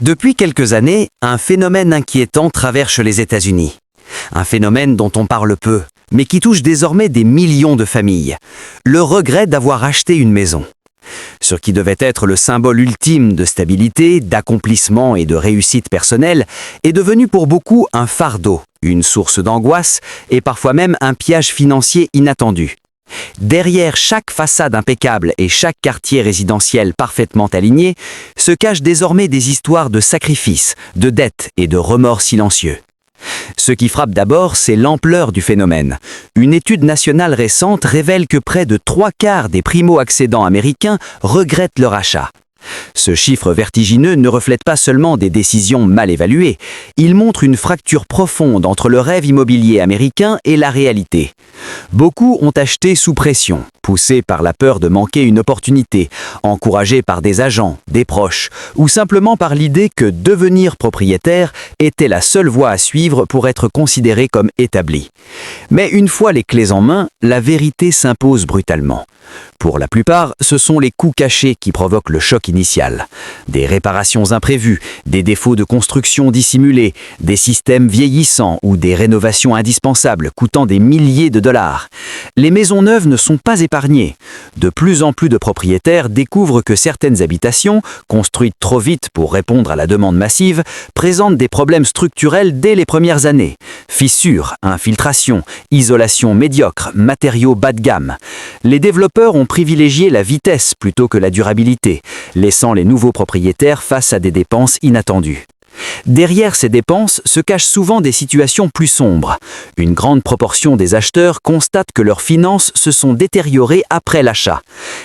Depuis quelques années, un phénomène inquiétant traverse les États-Unis. Un phénomène dont on parle peu, mais qui touche désormais des millions de familles. Le regret d'avoir acheté une maison. Ce qui devait être le symbole ultime de stabilité, d'accomplissement et de réussite personnelle est devenu pour beaucoup un fardeau, une source d'angoisse et parfois même un piège financier inattendu. Derrière chaque façade impeccable et chaque quartier résidentiel parfaitement aligné, se cachent désormais des histoires de sacrifices, de dettes et de remords silencieux. Ce qui frappe d'abord, c'est l'ampleur du phénomène. Une étude nationale récente révèle que près de 3/4 des primo-accédants américains regrettent leur achat. Ce chiffre vertigineux ne reflète pas seulement des décisions mal évaluées, il montre une fracture profonde entre le rêve immobilier américain et la réalité. Beaucoup ont acheté sous pression, poussés par la peur de manquer une opportunité, encouragés par des agents, des proches, ou simplement par l'idée que devenir propriétaire était la seule voie à suivre pour être considéré comme établi. Mais une fois les clés en main, la vérité s'impose brutalement. Pour la plupart, ce sont les coûts cachés qui provoquent le choc initial. Des réparations imprévues, des défauts de construction dissimulés, des systèmes vieillissants ou des rénovations indispensables coûtant des milliers de dollars. Les maisons neuves ne sont pas épargnées. De plus en plus de propriétaires découvrent que certaines habitations, construites trop vite pour répondre à la demande massive, présentent des problèmes structurels dès les premières années. Fissures, infiltrations, isolation médiocre, matériaux bas de gamme. Les développeurs ont privilégié la vitesse plutôt que la durabilité, laissant les nouveaux propriétaires face à des dépenses inattendues. Derrière ces dépenses se cachent souvent des situations plus sombres. Une grande proportion des acheteurs constatent que leurs finances se sont détériorées après l'achat.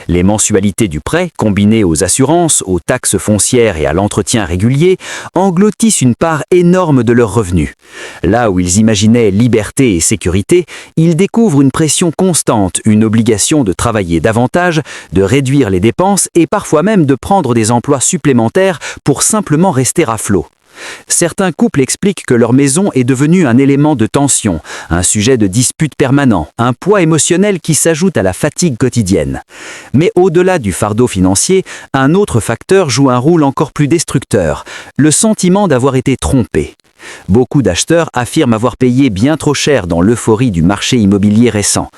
Les mensualités du prêt, combinées aux assurances, aux taxes foncières et à l'entretien régulier, engloutissent une part énorme de leurs revenus. Là où ils imaginaient liberté et sécurité, ils découvrent une pression constante, une obligation de travailler davantage, de réduire les dépenses et parfois même de prendre des emplois supplémentaires pour simplement rester à flot. Certains couples expliquent que leur maison est devenue un élément de tension, un sujet de dispute permanent, un poids émotionnel qui s'ajoute à la fatigue quotidienne. Mais au-delà du fardeau financier, un autre facteur joue un rôle encore plus destructeur, le sentiment d'avoir été trompé. Beaucoup d'acheteurs affirment avoir payé bien trop cher dans l'euphorie du marché immobilier récent.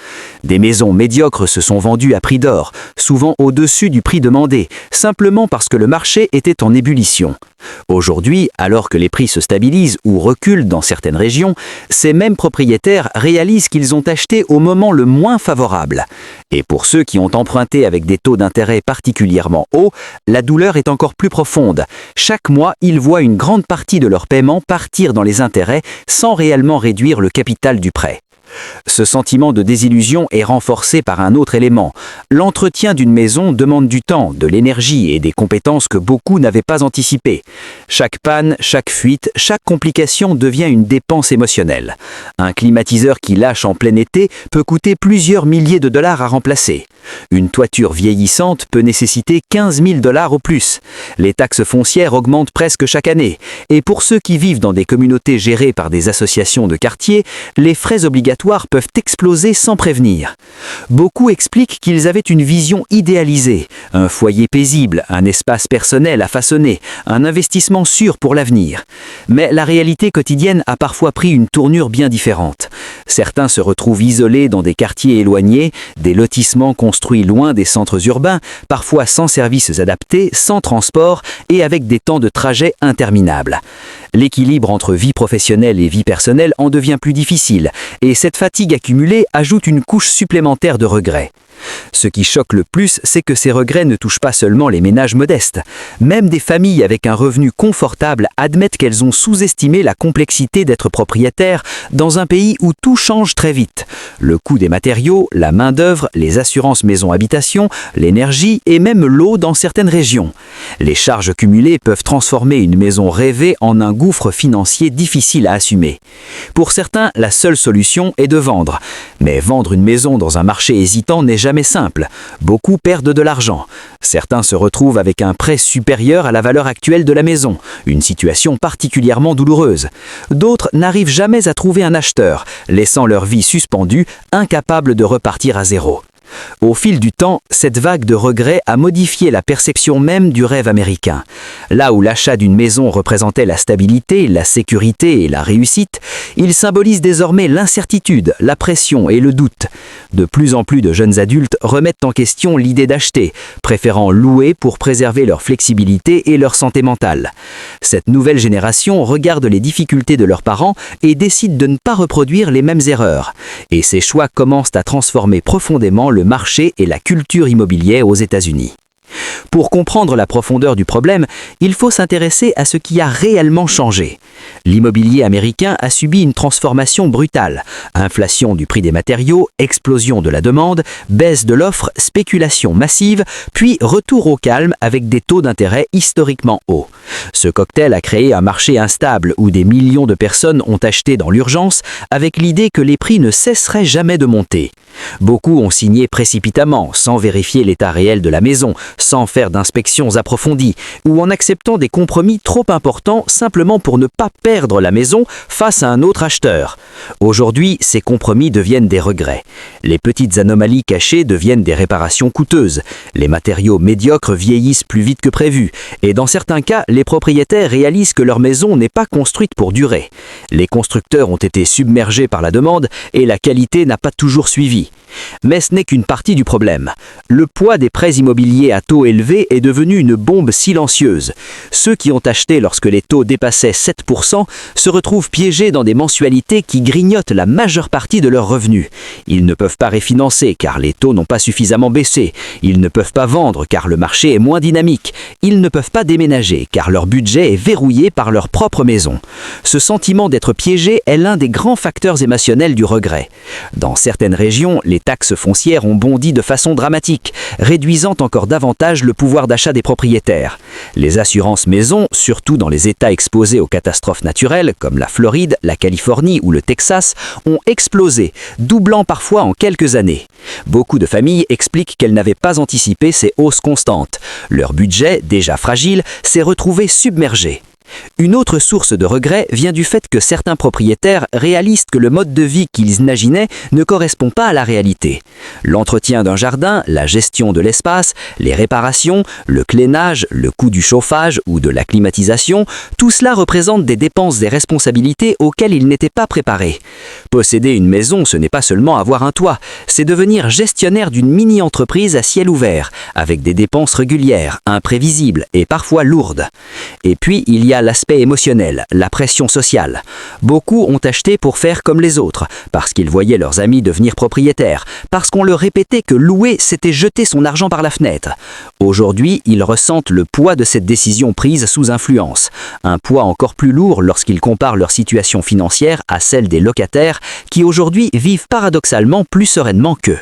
Des maisons médiocres se sont vendues à prix d'or, souvent au-dessus du prix demandé, simplement parce que le marché était en ébullition. Aujourd'hui, alors que les prix se stabilisent ou reculent dans certaines régions, ces mêmes propriétaires réalisent qu'ils ont acheté au moment le moins favorable. Et pour ceux qui ont emprunté avec des taux d'intérêt particulièrement hauts, la douleur est encore plus profonde. Chaque mois, ils voient une grande partie de leur paiement partir dans les intérêts sans réellement réduire le capital du prêt. Ce sentiment de désillusion est renforcé par un autre élément. L'entretien d'une maison demande du temps, de l'énergie et des compétences que beaucoup n'avaient pas anticipées. Chaque panne, chaque fuite, chaque complication devient une dépense émotionnelle. Un climatiseur qui lâche en plein été peut coûter plusieurs milliers de dollars à remplacer. Une toiture vieillissante peut nécessiter 15 000 dollars au plus. Les taxes foncières augmentent presque chaque année. Et pour ceux qui vivent dans des communautés gérées par des associations de quartier, les frais obligatoires peuvent exploser sans prévenir. Beaucoup expliquent qu'ils avaient une vision idéalisée, un foyer paisible, un espace personnel à façonner, un investissement sûr pour l'avenir. Mais la réalité quotidienne a parfois pris une tournure bien différente. Certains se retrouvent isolés dans des quartiers éloignés, des lotissements construits loin des centres urbains, parfois sans services adaptés, sans transport et avec des temps de trajet interminables. L'équilibre entre vie professionnelle et vie personnelle en devient plus difficile, et cette fatigue accumulée ajoute une couche supplémentaire de regrets. Ce qui choque le plus, c'est que ces regrets ne touchent pas seulement les ménages modestes. Même des familles avec un revenu confortable admettent qu'elles ont sous-estimé la complexité d'être propriétaire dans un pays où tout change très vite. Le coût des matériaux, la main-d'œuvre, les assurances maison-habitation, l'énergie et même l'eau dans certaines régions. Les charges cumulées peuvent transformer une maison rêvée en un gouffre financier difficile à assumer. Pour certains, la seule solution est de vendre. Mais vendre une maison dans un marché hésitant n'est jamais simple. Beaucoup perdent de l'argent. Certains se retrouvent avec un prêt supérieur à la valeur actuelle de la maison, une situation particulièrement douloureuse. D'autres n'arrivent jamais à trouver un acheteur, laissant leur vie suspendue, incapables de repartir à zéro. Au fil du temps, cette vague de regrets a modifié la perception même du rêve américain. Là où l'achat d'une maison représentait la stabilité, la sécurité et la réussite, il symbolise désormais l'incertitude, la pression et le doute. De plus en plus de jeunes adultes remettent en question l'idée d'acheter, préférant louer pour préserver leur flexibilité et leur santé mentale. Cette nouvelle génération regarde les difficultés de leurs parents et décide de ne pas reproduire les mêmes erreurs. Et ces choix commencent à transformer profondément le marché et la culture immobilière aux États-Unis. Pour comprendre la profondeur du problème, il faut s'intéresser à ce qui a réellement changé. L'immobilier américain a subi une transformation brutale. Inflation du prix des matériaux, explosion de la demande, baisse de l'offre, spéculation massive, puis retour au calme avec des taux d'intérêt historiquement hauts. Ce cocktail a créé un marché instable où des millions de personnes ont acheté dans l'urgence avec l'idée que les prix ne cesseraient jamais de monter. Beaucoup ont signé précipitamment, sans vérifier l'état réel de la maison, sans faire d'inspections approfondies, ou en acceptant des compromis trop importants simplement pour ne pas perdre la maison face à un autre acheteur. Aujourd'hui, ces compromis deviennent des regrets. Les petites anomalies cachées deviennent des réparations coûteuses. Les matériaux médiocres vieillissent plus vite que prévu, et dans certains cas, les propriétaires réalisent que leur maison n'est pas construite pour durer. Les constructeurs ont été submergés par la demande et la qualité n'a pas toujours suivi. Mais ce n'est qu'une partie du problème. Le poids des prêts immobiliers à taux élevés est devenu une bombe silencieuse. Ceux qui ont acheté lorsque les taux dépassaient 7% se retrouvent piégés dans des mensualités qui grignotent la majeure partie de leurs revenus. Ils ne peuvent pas refinancer car les taux n'ont pas suffisamment baissé. Ils ne peuvent pas vendre car le marché est moins dynamique. Ils ne peuvent pas déménager car leur budget est verrouillé par leur propre maison. Ce sentiment d'être piégé est l'un des grands facteurs émotionnels du regret. Dans certaines régions, les taxes foncières ont bondi de façon dramatique, réduisant encore davantage le pouvoir d'achat des propriétaires. Les assurances maisons, surtout dans les États exposés aux catastrophes naturelles comme la Floride, la Californie ou le Texas, ont explosé, doublant parfois en quelques années. Beaucoup de familles expliquent qu'elles n'avaient pas anticipé ces hausses constantes. Leur budget, déjà fragile, s'est retrouvé submergé. Une autre source de regret vient du fait que certains propriétaires réalisent que le mode de vie qu'ils imaginaient ne correspond pas à la réalité. L'entretien d'un jardin, la gestion de l'espace, les réparations, le clénage, le coût du chauffage ou de la climatisation, tout cela représente des dépenses et responsabilités auxquelles ils n'étaient pas préparés. Posséder une maison, ce n'est pas seulement avoir un toit, c'est devenir gestionnaire d'une mini-entreprise à ciel ouvert, avec des dépenses régulières, imprévisibles et parfois lourdes. Et puis, il y a l'aspect émotionnel, la pression sociale. Beaucoup ont acheté pour faire comme les autres, parce qu'ils voyaient leurs amis devenir propriétaires, parce qu'on leur répétait que louer, c'était jeter son argent par la fenêtre. Aujourd'hui, ils ressentent le poids de cette décision prise sous influence. Un poids encore plus lourd lorsqu'ils comparent leur situation financière à celle des locataires qui aujourd'hui vivent paradoxalement plus sereinement qu'eux.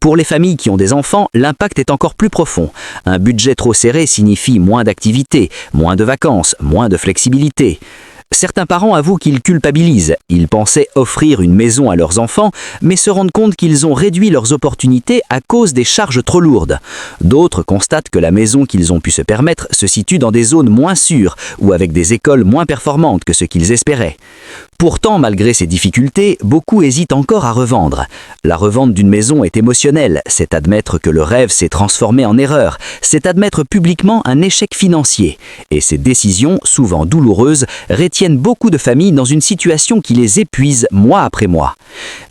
Pour les familles qui ont des enfants, l'impact est encore plus profond. Un budget trop serré signifie moins d'activités, moins de vacances, moins de flexibilité. Certains parents avouent qu'ils culpabilisent. Ils pensaient offrir une maison à leurs enfants, mais se rendent compte qu'ils ont réduit leurs opportunités à cause des charges trop lourdes. D'autres constatent que la maison qu'ils ont pu se permettre se situe dans des zones moins sûres ou avec des écoles moins performantes que ce qu'ils espéraient. Pourtant, malgré ces difficultés, beaucoup hésitent encore à revendre. La revente d'une maison est émotionnelle, c'est admettre que le rêve s'est transformé en erreur, c'est admettre publiquement un échec financier. Et ces décisions, souvent douloureuses, retiennent beaucoup de familles dans une situation qui les épuise mois après mois.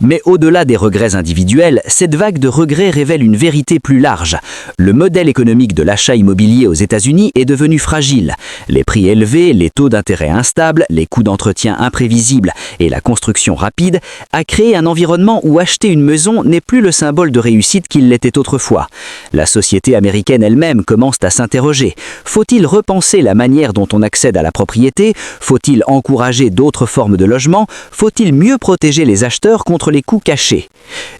Mais au-delà des regrets individuels, cette vague de regrets révèle une vérité plus large. Le modèle économique de l'achat immobilier aux États-Unis est devenu fragile. Les prix élevés, les taux d'intérêt instables, les coûts d'entretien imprévisibles et la construction rapide a créé un environnement où acheter une maison n'est plus le symbole de réussite qu'il l'était autrefois. La société américaine elle-même commence à s'interroger. Faut-il repenser la manière dont on accède à la propriété? Faut-il encourager d'autres formes de logement? Faut-il mieux protéger les acheteurs contre les coûts cachés?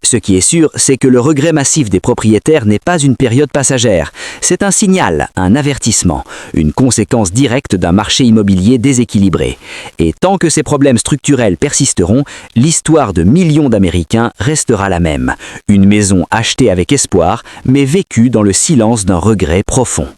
Ce qui est sûr, c'est que le regret massif des propriétaires n'est pas une période passagère. C'est un signal, un avertissement, une conséquence directe d'un marché immobilier déséquilibré. Et tant que ces problèmes structurels persisteront, l'histoire de millions d'Américains restera la même. Une maison achetée avec espoir, mais vécue dans le silence d'un regret profond.